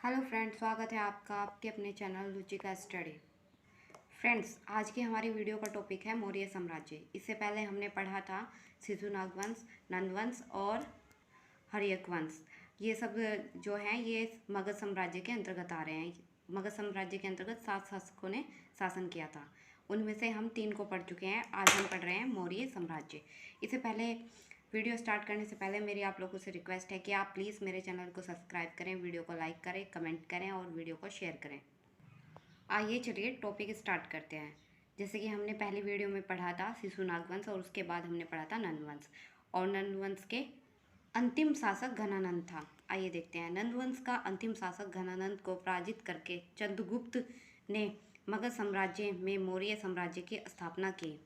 Hello friends, स्वागत है आपका आपके अपने चैनल रुचिका स्टडी। फ्रेंड्स, आज की हमारी वीडियो का टॉपिक है मौर्य साम्राज्य। इससे पहले हमने पढ़ा था सिंधुनाग वंश, नंद वंश और हर्यक वंश। ये सब जो हैं ये मगध साम्राज्य के अंतर्गत आ रहे हैं। मगध साम्राज्य के अंतर्गत 7 शासकों ने शासन किया था। उनमें से हम 3 को पढ़ चुके हैं। आज हम पढ़ रहे हैं मौर्य साम्राज्य। इससे पहले वीडियो स्टार्ट करने से पहले मेरी आप लोगों से रिक्वेस्ट है कि आप प्लीज़ मेरे चैनल को सब्सक्राइब करें, वीडियो को लाइक करें, कमेंट करें और वीडियो को शेयर करें। आइए चलिए टॉपिक स्टार्ट करते हैं। जैसे कि हमने पहली वीडियो में पढ़ा था शिशुनाग वंश और उसके बाद हमने पढ़ा था नंद वंश। और नंद वंश के अंतिम शासक घनानंद था। आइए देखते हैं। नंद वंश का अंतिम शासक घनानंद को पराजित करके चंद्रगुप्त ने मगध साम्राज्य में मौर्य साम्राज्य की स्थापना की।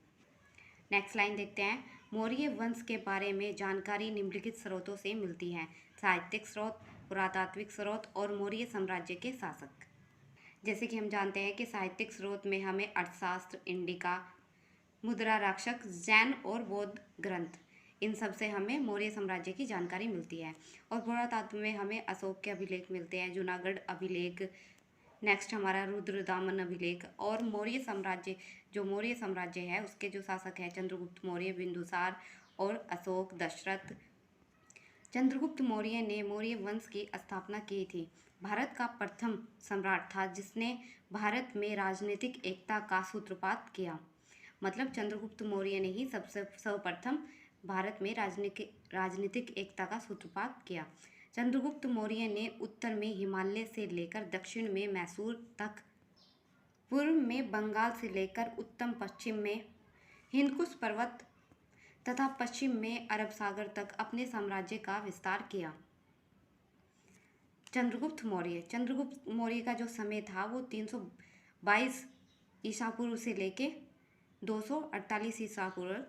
नेक्स्ट लाइन देखते हैं। मौर्य वंश के बारे में जानकारी निम्नलिखित स्रोतों से मिलती है: साहित्यिक स्रोत, पुरातात्विक स्रोत और मौर्य साम्राज्य के शासक। जैसे कि हम जानते हैं कि साहित्यिक स्रोत में हमें अर्थशास्त्र, इंडिका, मुद्रा राक्षक, जैन और बौद्ध ग्रंथ, इन सब से हमें मौर्य साम्राज्य की जानकारी मिलती है। और पुरातत्व में हमें अशोक के अभिलेख मिलते हैं, जूनागढ़ अभिलेख, नेक्स्ट हमारा रुद्रदामन अभिलेख। और मौर्य साम्राज्य, जो मौर्य साम्राज्य है उसके जो शासक हैं चंद्रगुप्त मौर्य, बिंदुसार और अशोक, दशरथ। चंद्रगुप्त मौर्य ने मौर्य वंश की स्थापना की थी। भारत का प्रथम सम्राट था जिसने भारत में राजनीतिक एकता का सूत्रपात किया। मतलब चंद्रगुप्त मौर्य ने ही सबसे सर्वप्रथम भारत में राजनीतिक एकता का सूत्रपात किया। चंद्रगुप्त मौर्य ने उत्तर में हिमालय से लेकर दक्षिण में मैसूर तक, पूर्व में बंगाल से लेकर उत्तम पश्चिम में हिंदकुश पर्वत तथा पश्चिम में अरब सागर तक अपने साम्राज्य का विस्तार किया। चंद्रगुप्त मौर्य का जो समय था वो 322 ईसा पूर्व से लेके 248 ईसा पूर्व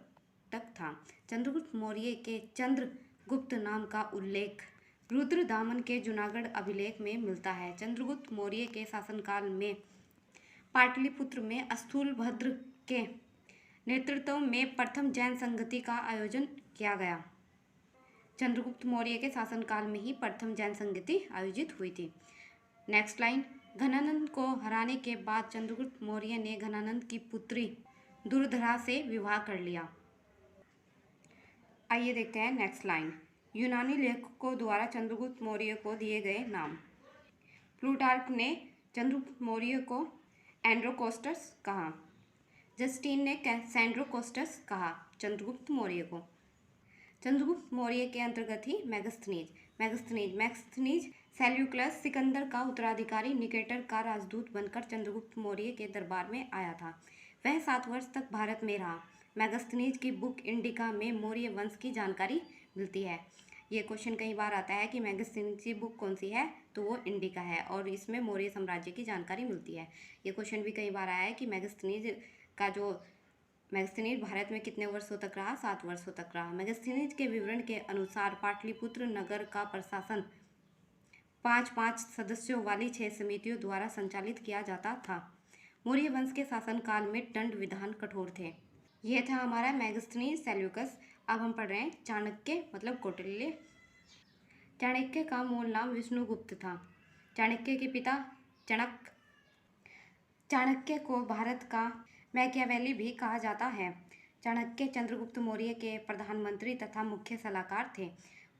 तक था। चंद्रगुप्त मौर्य के चंद्रगुप्त नाम का उल्लेख रुद्रदामन के जूनागढ़ अभिलेख में मिलता है। चंद्रगुप्त मौर्य के शासनकाल में पाटलिपुत्र में स्थूलभद्र के नेतृत्व में प्रथम जैन संगति का आयोजन किया गया। चंद्रगुप्त मौर्य के शासनकाल में ही प्रथम जैन संगति आयोजित हुई थी। Next line. घनानंद को हराने के बाद चंद्रगुप्त मौर्य ने घनानंद की पुत्री दुर्धरा से विवाह कर लिया। आइए देखते हैं नेक्स्ट लाइन। यूनानी लेखकों द्वारा चंद्रगुप्त मौर्य को दिए गए नाम। प्लूटार्क ने चंद्रगुप्त मौर्य को एंड्रोकोस्टस कहा। जस्टिन ने सैंड्रोकोस्टस कहा चंद्रगुप्त मौर्य को। चंद्रगुप्त मौर्य के अंतर्गत ही मैगस्थनीज सेल्यूकस सिकंदर का उत्तराधिकारी निकेटर का राजदूत बनकर चंद्रगुप्त मौर्य के दरबार में आया था। वह 7 वर्ष तक भारत में रहा। मैगस्थनीज की बुक इंडिका में मौर्य वंश की जानकारी मिलती है। ये क्वेश्चन कई बार आता है कि मैगस्थनीज की बुक कौन सी है, तो वो इंडिका है और इसमें मौर्य साम्राज्य की जानकारी मिलती है। ये क्वेश्चन भी कई बार आया है कि मैगस्थनीज भारत में कितने वर्षों तक रहा? 7 वर्षों तक रहा। मैगस्थनीज के विवरण के अनुसार पाटलिपुत्र नगर का प्रशासन 5-5 सदस्यों वाली 6 समितियों द्वारा संचालित किया जाता था। मौर्य वंश के शासनकाल में दंड विधान कठोर थे। यह था हमारा मैगस्थनीज सेल्यूकस। अब हम पढ़ रहे हैं चाणक्य, मतलब कौटिल्य। चाणक्य का मूल नाम विष्णुगुप्त था। चाणक्य के पिता चाणक्य को भारत का मैकियावेली भी कहा जाता है। चाणक्य चंद्रगुप्त मौर्य के प्रधानमंत्री तथा मुख्य सलाहकार थे।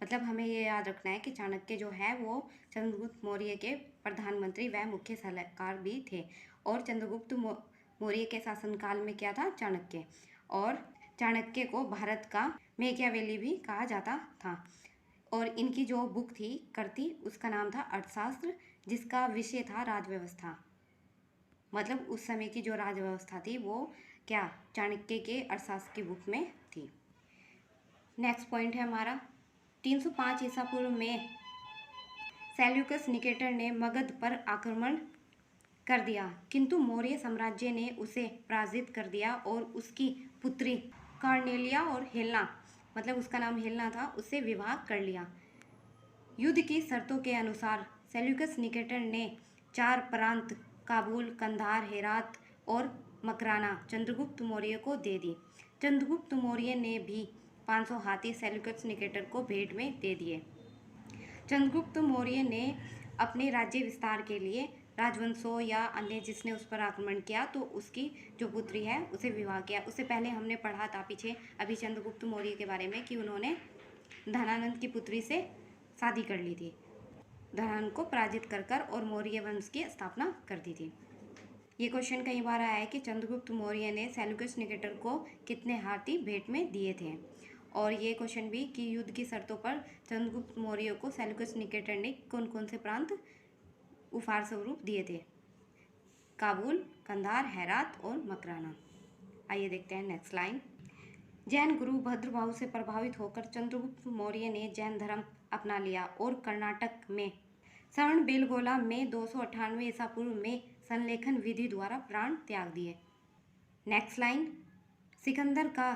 मतलब हमें ये याद रखना है कि चाणक्य जो है वो चंद्रगुप्त मौर्य के प्रधानमंत्री व मुख्य सलाहकार भी थे। और चंद्रगुप्त मौर्य के शासनकाल में क्या था? चाणक्य। और चाणक्य को भारत का मैकियावेली भी कहा जाता था। और इनकी जो बुक थी कृति, उसका नाम था अर्थशास्त्र, जिसका विषय था राजव्यवस्था। मतलब उस समय की जो राजव्यवस्था थी वो क्या चाणक्य के अर्थशास्त्र की बुक में थी। नेक्स्ट पॉइंट है हमारा 305 ईसा पूर्व में सेल्यूकस निकेटर ने मगध पर आक्रमण कर दिया, किंतु मौर्य साम्राज्य ने उसे पराजित कर दिया और उसकी पुत्री कार्नेलिया और हेलना, मतलब उसका नाम हेलना था, उससे विवाह कर लिया। युद्ध की शर्तों के अनुसार सेल्यूकस निकेटर ने 4 प्रांत काबुल, कंधार, हेरात और मकराना चंद्रगुप्त मौर्य को दे दी। चंद्रगुप्त मौर्य ने भी 500 हाथी सेल्यूकस निकेटर को भेंट में दे दिए। चंद्रगुप्त मौर्य ने अपने राज्य विस्तार के लिए राजवंशों या अन्य जिसने उस पर आक्रमण किया तो उसकी जो पुत्री है उसे विवाह किया। उससे पहले हमने पढ़ा था पीछे अभी चंद्रगुप्त मौर्य के बारे में कि उन्होंने धनानंद की पुत्री से शादी कर ली थी, धनानंद को पराजित कर और मौर्य वंश की स्थापना कर दी थी। ये क्वेश्चन कई बार आया है कि चंद्रगुप्त मौर्य ने सेल्यूकस निकेटर को कितने हाथी भेंट में दिए थे, और ये क्वेश्चन भी कि युद्ध की शर्तों पर चंद्रगुप्त मौर्य को सेल्यूकस निकेटर ने कौन कौन से प्रांत उपहार स्वरूप दिए थे, काबुल, कंधार, हेरात और मकराना। आइए देखते हैं नेक्स्ट लाइन। जैन गुरु भद्रभाव से प्रभावित होकर चंद्रगुप्त मौर्य ने जैन धर्म अपना लिया और कर्नाटक में श्रवण बेलगोला में 298 ईसा पूर्व में संलेखन विधि द्वारा प्राण त्याग दिए। Next line. सिकंदर का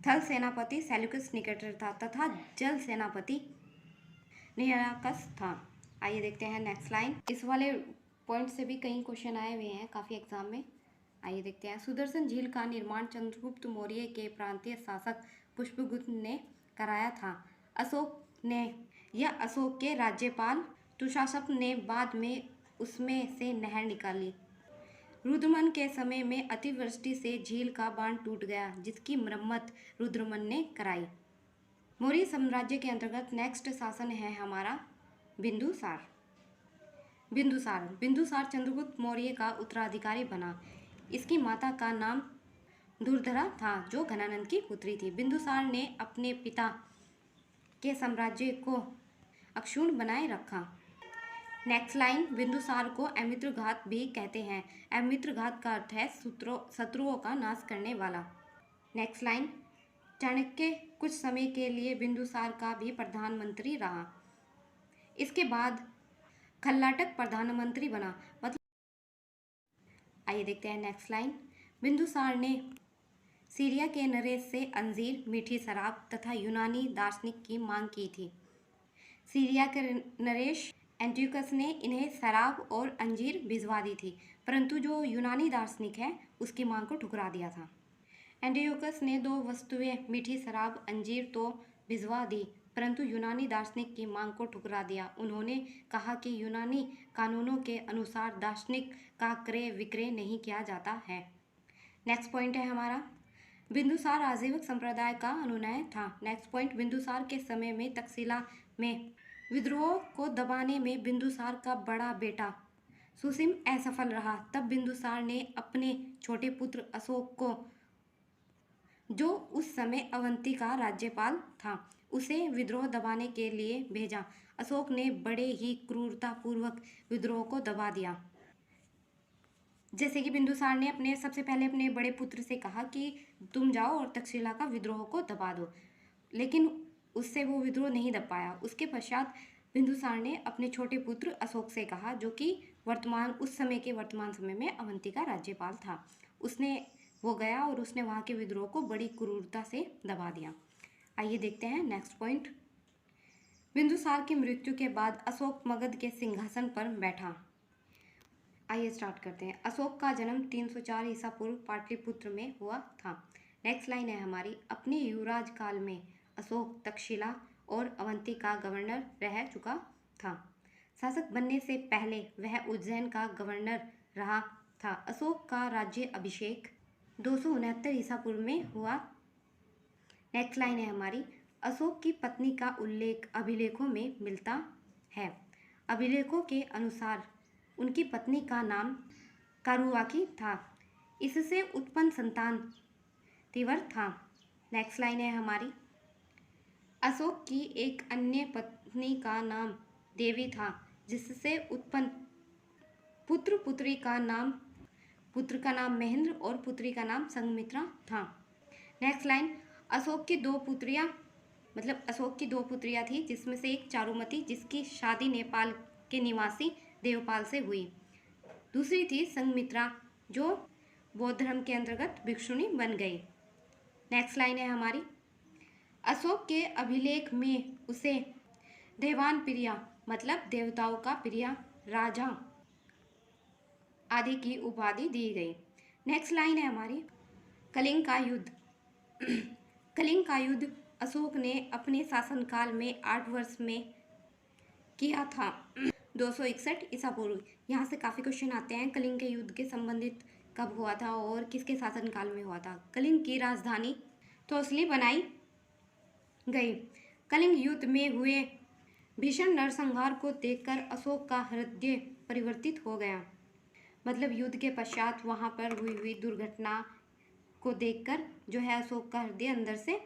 थल सेनापति सेल्यूकस निकेटर था तथा जल सेनापति निराकस था। आइए देखते हैं नेक्स्ट लाइन। इस वाले पॉइंट से भी कई क्वेश्चन आए हुए हैं काफ़ी एग्जाम में। आइए देखते हैं। सुदर्शन झील का निर्माण चंद्रगुप्त मौर्य के प्रांतीय शासक पुष्पगुप्त ने कराया था। अशोक ने या अशोक के राज्यपाल तुषाशप ने बाद में उसमें से नहर निकाली। रुद्रमन के समय में अतिवृष्टि से झील का बांध टूट गया जिसकी मरम्मत रुद्रमन ने कराई। मौर्य साम्राज्य के अंतर्गत नेक्स्ट शासन है हमारा बिंदुसार। बिंदुसार चंद्रगुप्त मौर्य का उत्तराधिकारी बना। इसकी माता का नाम दुर्धरा था जो घनानंद की पुत्री थी। बिंदुसार ने अपने पिता के साम्राज्य को अक्षुण्ण बनाए रखा। Next line. बिंदुसार को अमित्रघात भी कहते हैं। अमित्रघात का अर्थ है शत्रुओं का नाश करने वाला। Next line. चाणक्य कुछ समय के लिए बिंदुसार का भी प्रधानमंत्री रहा। इसके बाद खल्लाटक प्रधानमंत्री बना। मतलब आइए देखते हैं नेक्स्ट लाइन। बिंदुसार ने सीरिया के नरेश से अंजीर, मीठी शराब तथा यूनानी दार्शनिक की मांग की थी। सीरिया के नरेश एंटियोकस ने इन्हें शराब और अंजीर भिजवा दी थी, परंतु जो यूनानी दार्शनिक है उसकी मांग को ठुकरा दिया था। एंटियोकस ने 2 वस्तुएं मीठी शराब, अंजीर तो भिजवा दी, परंतु यूनानी दार्शनिक की मांग को ठुकरा दिया। उन्होंने कहा कि यूनानी कानूनों के अनुसार दार्शनिक का क्रय विक्रय नहीं किया जाता है। नेक्स्ट पॉइंट है हमारा बिंदुसार आजीवक संप्रदाय का अनुयायी था। Next point. बिंदुसार के समय में तक्षशिला में विद्रोह को दबाने में बिंदुसार का बड़ा बेटा सुसीम असफल रहा। तब बिंदुसार ने अपने छोटे पुत्र अशोक को, जो उस समय अवंती का राज्यपाल था, उसे विद्रोह दबाने के लिए भेजा। अशोक ने बड़े ही क्रूरतापूर्वक विद्रोह को दबा दिया। जैसे कि बिंदुसार ने सबसे पहले अपने बड़े पुत्र से कहा कि तुम जाओ और तक्षशिला का विद्रोह को दबा दो, लेकिन उससे वो विद्रोह नहीं दब पाया। उसके पश्चात बिंदुसार ने अपने छोटे पुत्र अशोक से कहा, जो कि उस समय के वर्तमान समय में अवंती का राज्यपाल था। वो गया और उसने वहाँ के विद्रोह को बड़ी क्रूरता से दबा दिया। आइए देखते हैं नेक्स्ट पॉइंट। बिंदुसार की मृत्यु के बाद अशोक मगध के सिंहासन पर बैठा। आइए स्टार्ट करते हैं। अशोक का जन्म 304 ईसा पूर्व पाटलिपुत्र में हुआ था। नेक्स्ट लाइन है हमारी। अपने युवराज काल में अशोक तक्षशिला और अवंती का गवर्नर रह चुका था। शासक बनने से पहले वह उज्जैन का गवर्नर रहा था। अशोक का राज्य अभिषेक 269 ईसा पूर्व में हुआ। नेक्स्ट लाइन है हमारी। अशोक की पत्नी का उल्लेख अभिलेखों में मिलता है। अभिलेखों के अनुसार उनकी पत्नी का नाम कारुआकी था। इससे उत्पन्न संतान तिवर था। नेक्स्ट लाइन है हमारी। अशोक की एक अन्य पत्नी का नाम देवी था, जिससे उत्पन्न पुत्र का नाम महेंद्र और पुत्री का नाम संघमित्रा था। Next line. अशोक की दो पुत्रियां थी, जिसमें से एक चारुमती, जिसकी शादी नेपाल के निवासी देवपाल से हुई। दूसरी थी संघमित्रा, जो बौद्ध धर्म के अंतर्गत भिक्षुणी बन गई। नेक्स्ट लाइन है हमारी। अशोक के अभिलेख में उसे देवान प्रिया, मतलब देवताओं का प्रिया, राजा आदि की उपाधि दी गई। नेक्स्ट लाइन है हमारी। कलिंग का युद्ध। कलिंग का युद्ध अशोक ने अपने शासनकाल में 8 वर्ष में किया था 261 ईसा पूर्व। यहाँ से काफ़ी क्वेश्चन आते हैं। कलिंग के युद्ध के संबंधित कब हुआ था और किसके शासनकाल में हुआ था। कलिंग की राजधानी तोसली बनाई गई। कलिंग युद्ध में हुए भीषण नरसंहार को देखकर अशोक का हृदय परिवर्तित हो गया। मतलब युद्ध के पश्चात वहाँ पर हुई दुर्घटना को देखकर जो है अशोक का हृदय अंदर से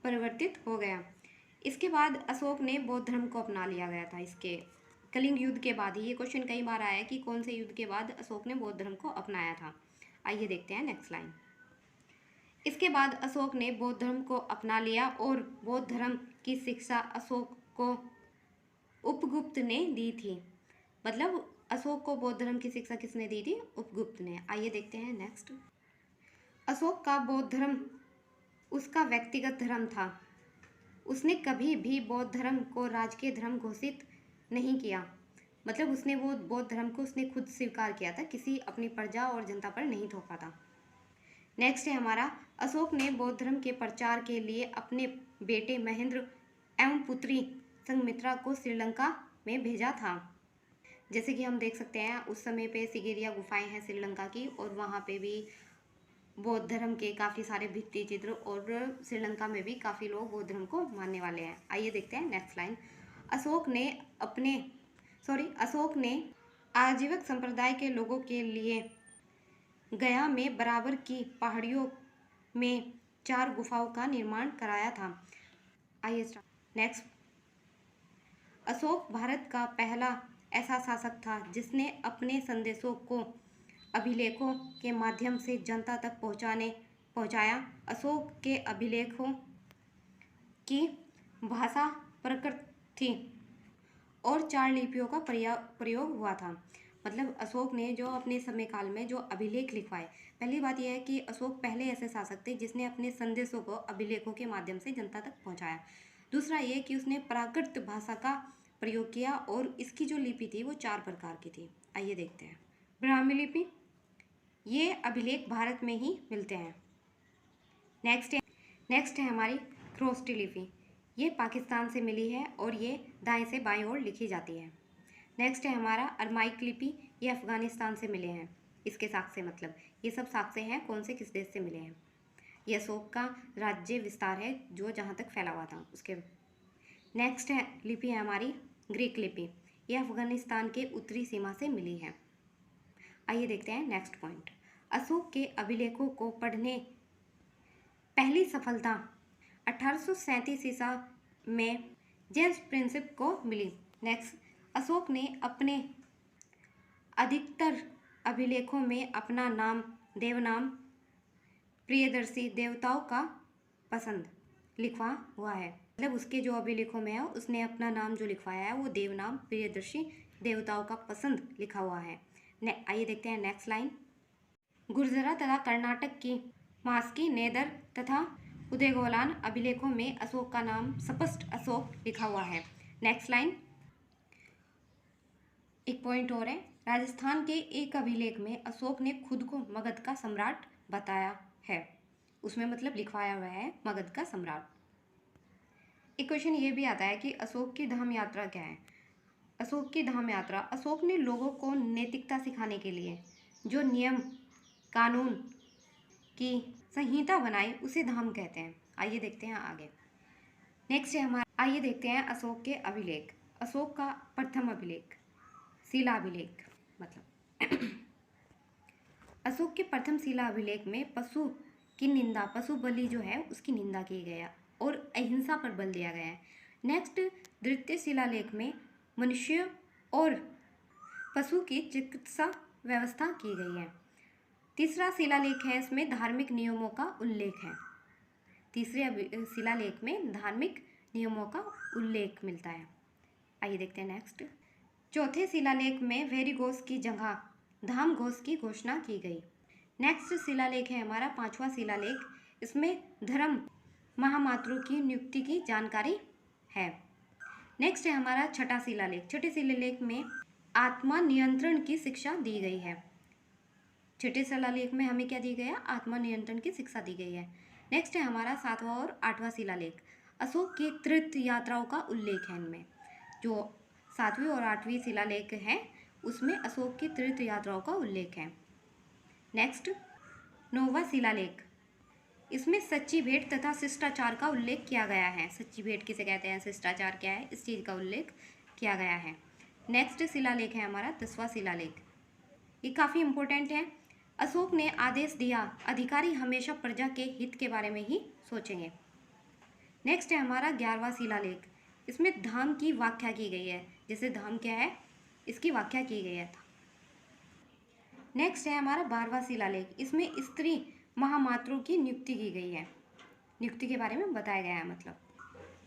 परिवर्तित हो गया। इसके बाद अशोक ने बौद्ध धर्म को अपना लिया गया था। इसके कलिंग युद्ध के बाद ही ये क्वेश्चन कई बार आया है कि कौन से युद्ध के बाद अशोक ने बौद्ध धर्म को अपनाया था। आइए देखते हैं नेक्स्ट लाइन। इसके बाद अशोक ने बौद्ध धर्म को अपना लिया और बौद्ध धर्म की शिक्षा अशोक को उपगुप्त ने दी थी। मतलब अशोक को बौद्ध धर्म की शिक्षा किसने दी थी? उपगुप्त ने। आइए देखते हैं नेक्स्ट। अशोक का बौद्ध धर्म उसका व्यक्तिगत धर्म था। उसने कभी भी बौद्ध धर्म को राजकीय धर्म घोषित नहीं किया। मतलब उसने वो बौद्ध धर्म को उसने खुद स्वीकार किया था, किसी अपनी प्रजा और जनता पर नहीं थोपा था। नेक्स्ट है हमारा, अशोक ने बौद्ध धर्म के प्रचार के लिए अपने बेटे महेंद्र एवं पुत्री संघमित्रा को श्रीलंका में भेजा था। जैसे कि हम देख सकते हैं उस समय पे सिगिरिया गुफाएं हैं श्रीलंका की, और वहाँ पे भी बौद्ध धर्म के काफ़ी सारे भित्ति चित्र, और श्रीलंका में भी काफ़ी लोग बौद्ध धर्म को मानने वाले हैं। आइए देखते हैं नेक्स्ट लाइन। अशोक ने आजीवक संप्रदाय के लोगों के लिए गया में बराबर की पहाड़ियों में 4 गुफाओं का निर्माण कराया था। आइए नेक्स्ट। अशोक भारत का पहला ऐसा शासक था जिसने अपने संदेशों को अभिलेखों के माध्यम से जनता तक पहुंचाया। अशोक के अभिलेखों की भाषा प्राकृत थी और 4 लिपियों का प्रयोग हुआ था। मतलब अशोक ने जो अपने समय काल में जो अभिलेख लिखवाए, पहली बात यह है कि अशोक पहले ऐसे शासक थे जिसने अपने संदेशों को अभिलेखों के माध्यम से जनता तक पहुंचाया। दूसरा ये कि उसने प्राकृत भाषा का प्रयोग किया और इसकी जो लिपि थी वो 4 प्रकार की थी। आइए देखते हैं। ब्राह्मी लिपि, ये अभिलेख भारत में ही मिलते हैं। नेक्स्ट है हमारी ख्रोष्टी लिपि, ये पाकिस्तान से मिली है और ये दाएं से बाएं ओर लिखी जाती है। नेक्स्ट है हमारा अरमाइक लिपि, ये अफगानिस्तान से मिले हैं। इसके साक्ष्य मतलब ये सब साक्ष्य हैं कौन से किस देश से मिले हैं। ये अशोक का राज्य विस्तार है जो जहाँ तक फैला हुआ था उसके। नेक्स्ट है लिपि है हमारी ग्रीक लिपि, ये अफगानिस्तान के उत्तरी सीमा से मिली है। आइए देखते हैं नेक्स्ट पॉइंट। अशोक के अभिलेखों को पढ़ने पहली सफलता 1837 ईसा में जेम्स प्रिंसिप को मिली। नेक्स्ट, अशोक ने अपने अधिकतर अभिलेखों में अपना नाम देवनाम प्रियदर्शी देवताओं का पसंद लिखवा हुआ है। मतलब उसके जो अभिलेखों में है उसने अपना नाम जो लिखवाया है वो देवनाम प्रियदर्शी देवताओं का पसंद लिखा हुआ है। आइए देखते हैं नेक्स्ट लाइन। गुर्जरा तथा कर्नाटक की मास्की, नेदर तथा उदयगोलान अभिलेखों में अशोक का नाम स्पष्ट अशोक लिखा हुआ है। Next line. एक पॉइंट और है, राजस्थान के एक अभिलेख में अशोक ने खुद को मगध का सम्राट बताया है। उसमें मतलब लिखवाया हुआ है मगध का सम्राट। एक क्वेश्चन ये भी आता है कि अशोक की धाम यात्रा क्या है। अशोक की धाम यात्रा, अशोक ने लोगों को नैतिकता सिखाने के लिए जो नियम कानून की संहिता बनाई उसे धाम कहते हैं। आइए देखते हैं आगे। नेक्स्ट है हमारा, आइए देखते हैं अशोक के अभिलेख। अशोक का प्रथम अभिलेख शिला अभिलेख, मतलब अशोक के प्रथम शिला अभिलेख में पशु की निंदा, पशु बलि जो है उसकी निंदा की गई है और अहिंसा पर बल दिया गया है। नेक्स्ट, द्वितीय शिलालेख में मनुष्य और पशु की चिकित्सा व्यवस्था की गई है। तीसरा शिलालेख है, इसमें धार्मिक नियमों का उल्लेख है। तीसरे शिलालेख में धार्मिक नियमों का उल्लेख मिलता है। आइए देखते हैं नेक्स्ट। चौथे शिलालेख में वेरी घोष की जगह धाम घोष की घोषणा की गई। नेक्स्ट शिलालेख है हमारा 5वां शिलालेख, इसमें धर्म महामात्रु की नियुक्ति की जानकारी है। नेक्स्ट है हमारा छठा शिलालेख। छठे शिलालेख में आत्मा नियंत्रण की शिक्षा दी गई है। छठे शिलालेख में हमें क्या दी गई है? आत्मा नियंत्रण की शिक्षा दी गई है। नेक्स्ट है हमारा 7वां और 8वां शिलालेख। अशोक की तीर्थ यात्राओं का उल्लेख है इनमें। जो 7वीं और 8वीं शिलालेख है उसमें अशोक की तीर्थ यात्राओं का उल्लेख है। नेक्स्ट 9वां शिलालेख, इसमें सच्ची भेंट तथा शिष्टाचार का उल्लेख किया गया है। सच्ची भेंट किसे कहते हैं, शिष्टाचार क्या है, इस चीज़ का उल्लेख किया गया है। नेक्स्ट शिलालेख है हमारा 10वां शिलालेख। ये काफ़ी इम्पोर्टेंट है। अशोक ने आदेश दिया, अधिकारी हमेशा प्रजा के हित के बारे में ही सोचेंगे। नेक्स्ट है हमारा 11वां शिलालेख। इसमें धाम की व्याख्या की गई है। जैसे धाम क्या है, इसकी व्याख्या की गई है। नेक्स्ट है हमारा 12वां शिलालेख। इसमें स्त्री महामात्रों की नियुक्ति की गई है। नियुक्ति के बारे में बताया गया है। मतलब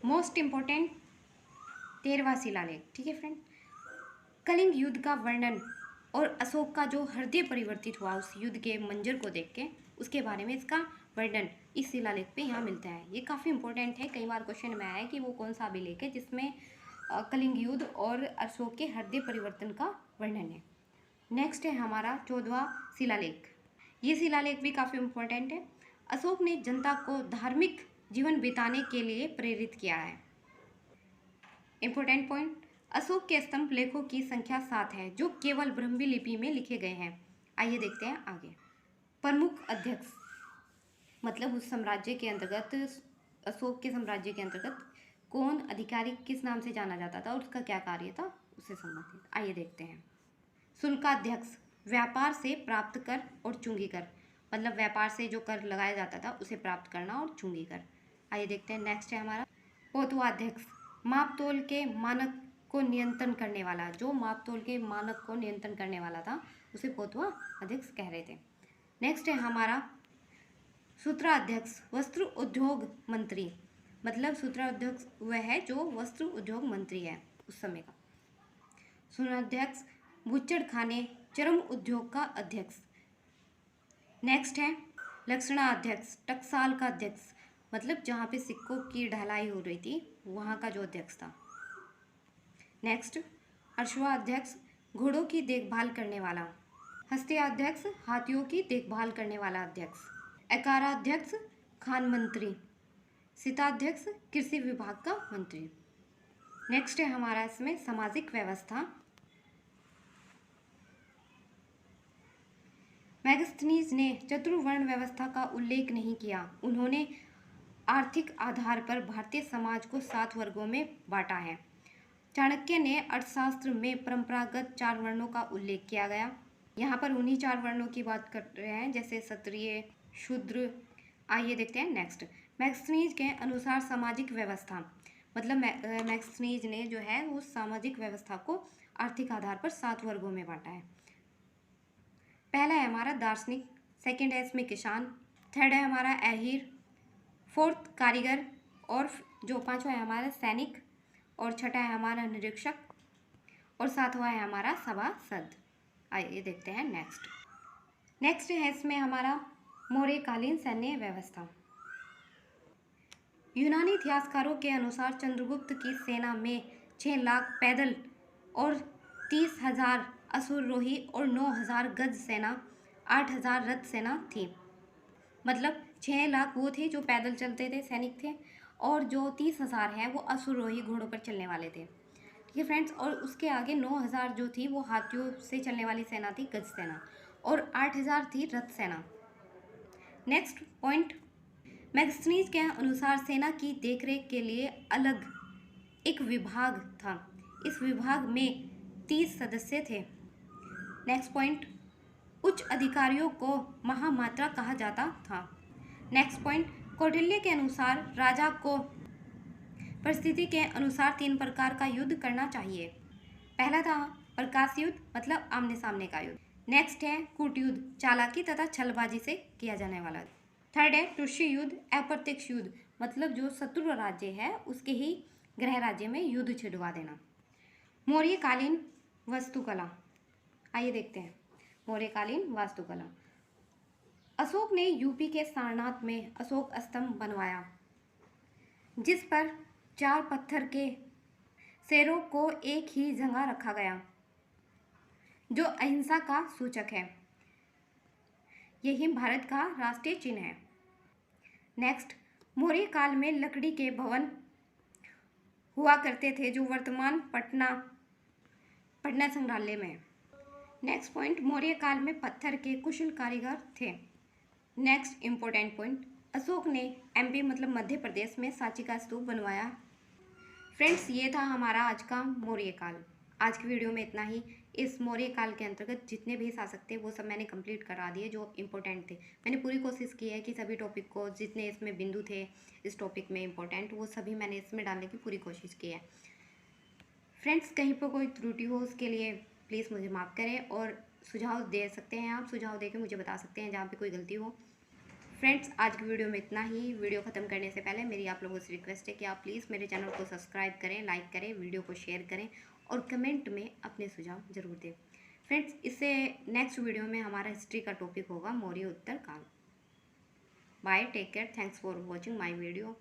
मोस्ट इम्पोर्टेंट 13वां शिलालेख। ठीक है फ्रेंड, कलिंग युद्ध का वर्णन और अशोक का जो हृदय परिवर्तित हुआ उस युद्ध के मंजर को देख के उसके बारे में इसका वर्णन इस शिलालेख पे यहाँ मिलता है। ये काफ़ी इंपॉर्टेंट है। कई बार क्वेश्चन में आया है कि वो कौन सा अभिलेख है जिसमें कलिंग युद्ध और अशोक के हृदय परिवर्तन का वर्णन है। नेक्स्ट है हमारा 14वां शिलालेख। ये शिलालेख भी काफ़ी इम्पोर्टेंट है। अशोक ने जनता को धार्मिक जीवन बिताने के लिए प्रेरित किया है। इम्पोर्टेंट पॉइंट, अशोक के स्तंभ लेखों की संख्या 7 है जो केवल ब्राह्मी लिपि में लिखे गए हैं। आइए देखते हैं आगे। प्रमुख अध्यक्ष, मतलब उस साम्राज्य के अंतर्गत, अशोक के साम्राज्य के अंतर्गत कौन अधिकारी किस नाम से जाना जाता था और उसका क्या कार्य था उससे संबंधित। आइए देखते हैं। शुल्काध्यक्ष, व्यापार से प्राप्त कर और चुंगी कर, मतलब व्यापार से जो कर लगाया जाता था उसे प्राप्त करना और चुंगी कर। आइए देखते हैं। नेक्स्ट है हमारा पोतवाध्यक्ष, माप तोल के मानक को नियंत्रण करने वाला, जो माप तोल के मानक को नियंत्रण करने वाला था उसे पोतवा अध्यक्ष कह रहे थे। नेक्स्ट है हमारा सूत्राध्यक्ष, वस्त्र उद्योग मंत्री, मतलब सूत्राध्यक्ष वह है जो वस्त्र उद्योग मंत्री है उस समय का। सुनाध्यक्ष, बुच्चड़ खाने चर्म उद्योग का अध्यक्ष। नेक्स्ट है लक्षणाध्यक्ष, टकसाल का अध्यक्ष, मतलब जहाँ पे सिक्कों की ढलाई हो रही थी वहाँ का जो अध्यक्ष था। नेक्स्ट अश्वाध्यक्ष, घोड़ों की देखभाल करने वाला। हस्त्याध्यक्ष, हाथियों की देखभाल करने वाला अध्यक्ष। एकाराध्यक्ष, खान मंत्री। सिताध्यक्ष, कृषि विभाग का मंत्री। नेक्स्ट है हमारा इसमें सामाजिक व्यवस्था। मैगस्थनीज ने चतुर्वर्ण व्यवस्था का उल्लेख नहीं किया। उन्होंने आर्थिक आधार पर भारतीय समाज को 7 वर्गों में बांटा है। चाणक्य ने अर्थशास्त्र में परंपरागत 4 वर्णों का उल्लेख किया गया। यहाँ पर उन्हीं 4 वर्णों की बात कर रहे हैं, जैसे क्षत्रिय, शूद्र। आइए देखते हैं नेक्स्ट। मैगस्थनीज के अनुसार सामाजिक व्यवस्था, मतलब मैगस्थनीज ने जो है वो सामाजिक व्यवस्था को आर्थिक आधार पर 7 वर्गों में बांटा है। पहला है हमारा दार्शनिक, सेकंड है इसमें किसान, थर्ड है हमारा अहीर, फोर्थ कारीगर, और जो 5वां है हमारा सैनिक, और छठा है हमारा निरीक्षक, और 7वां है हमारा सभासद। आइए देखते हैं नेक्स्ट है इसमें हमारा मौर्यकालीन सैन्य व्यवस्था। यूनानी इतिहासकारों के अनुसार चंद्रगुप्त की सेना में 6 लाख पैदल और 30,000 अश्वारोही और 9,000 गज सेना, 8,000 रथ सेना थी। मतलब 6 लाख वो थे जो पैदल चलते थे, सैनिक थे, और जो 30,000 हैं वो अश्वारोही घोड़ों पर चलने वाले थे। ठीक है फ्रेंड्स, और उसके आगे 9,000 जो थी वो हाथियों से चलने वाली सेना थी, गज सेना, और 8,000 थी रथ सेना। नेक्स्ट पॉइंट, मैगस्थनीज के अनुसार सेना की देखरेख के लिए अलग एक विभाग था। इस विभाग में 30 सदस्य थे। नेक्स्ट पॉइंट, उच्च अधिकारियों को महामात्रा कहा जाता था। नेक्स्ट पॉइंट, कौटिल्य के अनुसार राजा को परिस्थिति के अनुसार 3 प्रकार का युद्ध करना चाहिए। पहला था प्रकाश युद्ध, मतलब आमने सामने का युद्ध। नेक्स्ट है कूट युद्ध, चालाकी तथा छलबाजी से किया जाने वाला। थर्ड है तुष्य युद्ध, अप्रत्यक्ष युद्ध, मतलब जो शत्रु राज्य है उसके ही गृह राज्य में युद्ध छिड़वा देना। मौर्यकालीन वास्तुकला, आइए देखते हैं मौर्यकालीन वास्तुकला। अशोक ने यूपी के सारनाथ में अशोक स्तंभ बनवाया, जिस पर 4 पत्थर के शेरों को एक ही जगह रखा गया, जो अहिंसा का सूचक है। यही भारत का राष्ट्रीय चिन्ह है। नेक्स्ट, मौर्य काल में लकड़ी के भवन हुआ करते थे, जो वर्तमान पटना संग्रहालय में। नेक्स्ट पॉइंट, मौर्य काल में पत्थर के कुशल कारीगर थे। नेक्स्ट इंपॉर्टेंट पॉइंट, अशोक ने एमपी मतलब मध्य प्रदेश में सांची का स्तूप बनवाया। फ्रेंड्स, ये था हमारा आज का मौर्य काल। आज की वीडियो में इतना ही। इस मौर्य काल के अंतर्गत जितने भी शासक थे वो सब मैंने कंप्लीट करा दिए जो इम्पोर्टेंट थे। मैंने पूरी कोशिश की है कि सभी टॉपिक को, जितने इसमें बिंदु थे इस टॉपिक में इम्पोर्टेंट, वो सभी मैंने इसमें डालने की पूरी कोशिश की है। फ्रेंड्स, कहीं पर कोई त्रुटि हो उसके लिए प्लीज़ मुझे माफ़ करें, और सुझाव दे सकते हैं, आप सुझाव देकर मुझे बता सकते हैं जहाँ पे कोई गलती हो। फ्रेंड्स, आज की वीडियो में इतना ही। वीडियो ख़त्म करने से पहले मेरी आप लोगों से रिक्वेस्ट है कि आप प्लीज़ मेरे चैनल को सब्सक्राइब करें, लाइक करें, वीडियो को शेयर करें और कमेंट में अपने सुझाव ज़रूर दें। फ्रेंड्स, इससे नेक्स्ट वीडियो में हमारा हिस्ट्री का टॉपिक होगा मौर्य उत्तर काल। Bye, take care, thanks for watching my video.